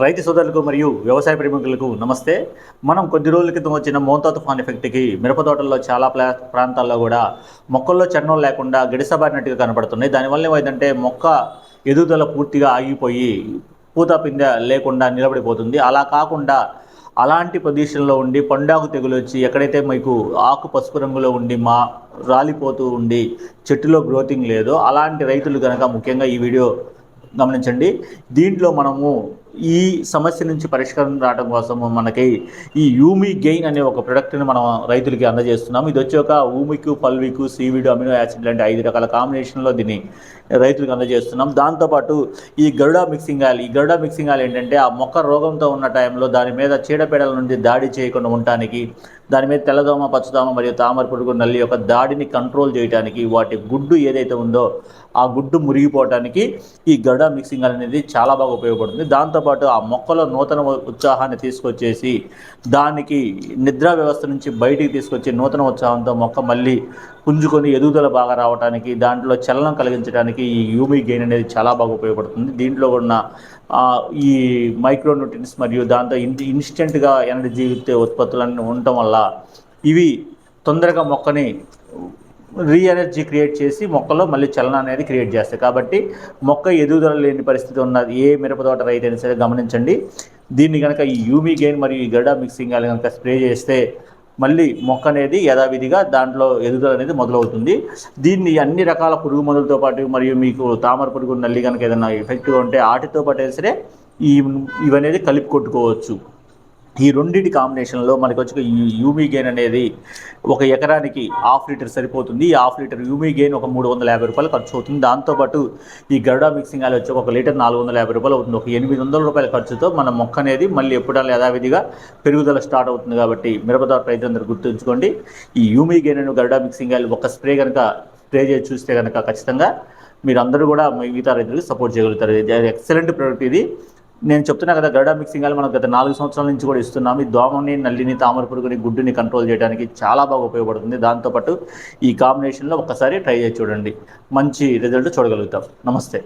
రైతు సోదరులకు మరియు వ్యవసాయ ప్రేమికులకు నమస్తే. మనం కొద్ది రోజుల క్రితం వచ్చిన మోంతా తుఫాన్ ఎఫెక్ట్కి మిరప తోటల్లో చాలా ప్రాంతాల్లో కూడా మొక్కల్లో చర్ణం లేకుండా గిడసబారినట్టుగా కనపడుతున్నాయి. దానివల్ల ఏమైందంటే మొక్క ఎదుగుదల పూర్తిగా ఆగిపోయి పూత పిందె లేకుండా నిలబడిపోతుంది. అలా కాకుండా అలాంటి పొజిషన్లో ఉండి పండాకు తెగులు వచ్చి ఎక్కడైతే మీకు ఆకు పసుపు రంగులో ఉండి రాలిపోతూ ఉండి చెట్టులో గ్రోతింగ్ లేదో అలాంటి రైతులు కనుక ముఖ్యంగా ఈ వీడియో గమనించండి. దీంట్లో మనము ఈ సమస్య నుంచి పరిష్కారం రావడం కోసం మనకి ఈ యూమి గెయిన్ అనే ఒక ప్రొడక్ట్ని మనం రైతులకి అందజేస్తున్నాం. ఇది వచ్చి ఒక ఊమికు, పల్వికు, సీవిడ్, అమినో యాసిడ్ లాంటి 5 రకాల కాంబినేషన్లో దీన్ని రైతులకు అందజేస్తున్నాం. దాంతోపాటు ఈ గరుడా మిక్సింగ్ ఆయిల్, ఈ గరుడా మిక్సింగ్ ఆయిల్ ఏంటంటే ఆ మొక్క రోగంతో ఉన్న టైంలో దాని మీద చీడపీడల నుండి దాడి చేయకుండా ఉండటానికి, దాని మీద తెల్లదోమ, పచ్చదోమ మరియు తామర పురుగు, నల్లి యొక్క దాడిని కంట్రోల్ చేయడానికి, వాటి గుడ్డు ఏదైతే ఉందో ఆ గుడ్డు మురిగిపోవడానికి ఈ గరుడా మిక్సింగ్ ఆయిల్ అనేది చాలా బాగా ఉపయోగపడుతుంది. దాంతోపాటు ఆ మొక్కలో నూతన ఉత్సాహాన్ని తీసుకొచ్చేసి దానికి నిద్రా వ్యవస్థ నుంచి బయటికి తీసుకొచ్చి నూతన ఉత్సాహంతో మొక్క మళ్ళీ పుంజుకొని ఎదుగుదల బాగా రావడానికి, దాంట్లో చలనం కలిగించడానికి ఈ యూమి గెయిన్ అనేది చాలా బాగా ఉపయోగపడుతుంది. దీంట్లో ఉన్న ఈ మైక్రోన్యూట్రియన్స్ మరియు దాంతో ఇన్స్టెంట్గా ఎనర్జీ ఉత్పత్తులన్నీ ఉండటం వల్ల ఇవి తొందరగా మొక్కని ఎనర్జీ క్రియేట్ చేసి మొక్కలో మళ్ళీ చలనం అనేది క్రియేట్ చేస్తాయి. కాబట్టి మొక్క ఎదుగుదల లేని పరిస్థితి ఉన్నది ఏ మిరపతోట రైతైనా సరే గమనించండి. దీన్ని కనుక ఈ యూమి గెయిన్ మరియు ఈ గరుడా మిక్సింగ్ ఆయిల్ కనుక స్ప్రే చేస్తే మళ్ళీ మొక్క అనేది యథావిధిగా దాంట్లో ఎదుగుదల అనేది మొదలవుతుంది. దీన్ని అన్ని రకాల పురుగు మందులతో పాటు మరియు మీకు తామర పురుగు, నల్లి కనుక ఏదైనా ఎఫెక్ట్గా ఉంటే వాటితో పాటు సరే ఇవనేది కలిపి కొట్టుకోవచ్చు. ఈ రెండింటి కాంబినేషన్లో మనకు వచ్చి ఈ యూమి గెయిన్ అనేది ఒక ఎకరానికి 1/2 లీటర్ సరిపోతుంది. ఈ 1/2 లీటర్ యూమి గెయిన్ ఒక 350 రూపాయలు ఖర్చు అవుతుంది. దాంతోపాటు ఈ గరుడా మిక్సింగ్ ఆయిల్ వచ్చి 1 లీటర్ 450 రూపాయలు అవుతుంది. ఒక 800 రూపాయల ఖర్చుతో మన మొక్క అనేది మళ్ళీ ఎప్పుడైనా యథావిధిగా పెరుగుదల స్టార్ట్ అవుతుంది. కాబట్టి మిరపతోట రైతులందరూ గుర్తుంచుకోండి, ఈ యూమి గెయిన్ అని గరుడా మిక్సింగ్ ఆయిల్ ఒక స్ప్రే చేసి చూస్తే కనుక ఖచ్చితంగా మీరు అందరూ కూడా మిగతా రైతులకు సపోర్ట్ చేయగలుగుతారు. ఇది ఎక్సలెంట్ ప్రోడక్ట్. ఇది నేను చెప్తున్నా కదా, గరుడా మిక్సింగ్ ఆయిల్ మనం గత 4 సంవత్సరాల నుంచి కూడా ఇస్తున్నాము. ఈ దోమని, నల్లిని, తామర పురుగుని, గుడ్డుని కంట్రోల్ చేయడానికి చాలా బాగా ఉపయోగపడుతుంది. దాంతోపాటు ఈ కాంబినేషన్లో ఒక్కసారి ట్రై చేసి చూడండి, మంచి రిజల్ట్ చూడగలుగుతాం. నమస్తే.